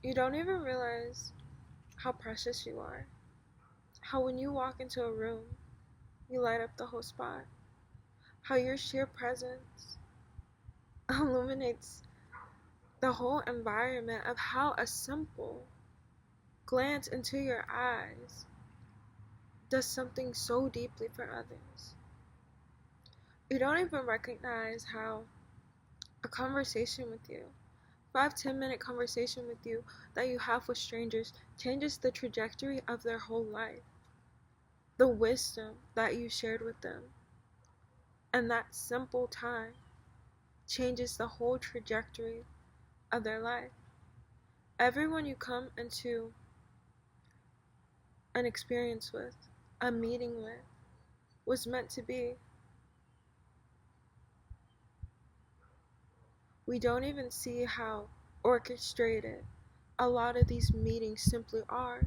You don't even realize how precious you are. How when you walk into a room, you light up the whole spot. How your sheer presence illuminates the whole environment of how a simple glance into your eyes does something so deeply for others. You don't even recognize how a conversation with you, 5-10 minute conversation with you that you have with strangers changes the trajectory of their whole life. The wisdom that you shared with them and that simple time changes the whole trajectory of their life. Everyone you come into an experience with, a meeting with, was meant to be. We don't even see how orchestrated a lot of these meetings simply are,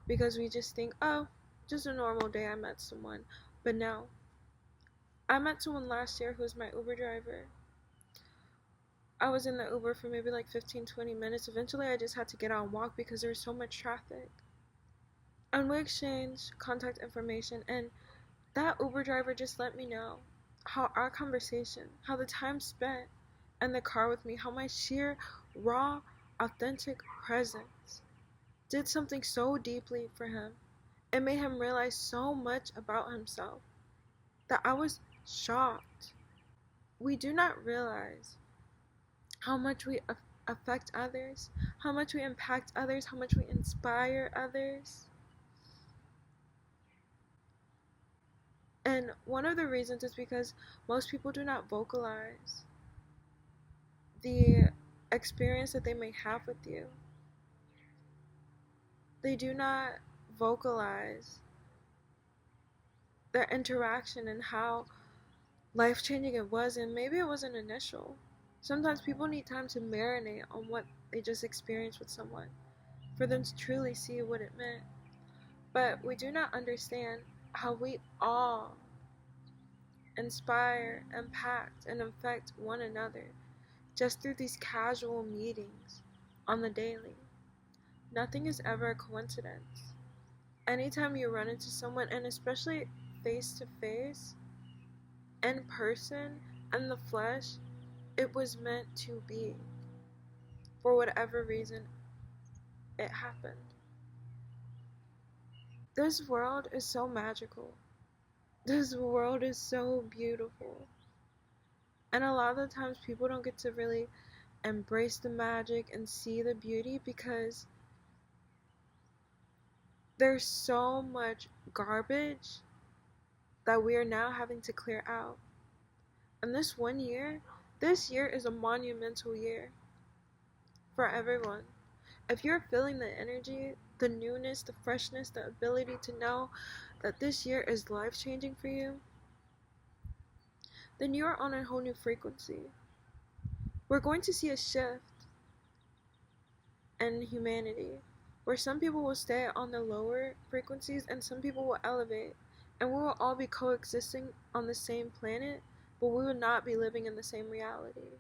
because we just think, oh, just a normal day, I met someone. But no, I met someone last year who was my Uber driver. I was in the Uber for maybe like 15-20 minutes. Eventually I just had to get out and walk because there was so much traffic. And we exchanged contact information, and that Uber driver just let me know how our conversation, how the time spent in the car with me, how my sheer, raw, authentic presence did something so deeply for him. It made him realize so much about himself that I was shocked. We do not realize how much we affect others, how much we impact others, how much we inspire others. And one of the reasons is because most people do not vocalize the experience that they may have with you. They do not vocalize their interaction and how life-changing it was, and maybe it wasn't initial. Sometimes people need time to marinate on what they just experienced with someone for them to truly see what it meant. But we do not understand how we all inspire, impact, and affect one another just through these casual meetings on the daily. Nothing is ever a coincidence. Anytime you run into someone, and especially face to face, in person, in the flesh, it was meant to be. For whatever reason, it happened. This world is so magical. This world is so beautiful. And a lot of the times people don't get to really embrace the magic and see the beauty because there's so much garbage that we are now having to clear out. And this year is a monumental year for everyone. If you're feeling the energy, the newness, the freshness, the ability to know that this year is life-changing for you, then you're on a whole new frequency. We're going to see a shift in humanity, where some people will stay on the lower frequencies and some people will elevate, and we will all be coexisting on the same planet, but we will not be living in the same reality.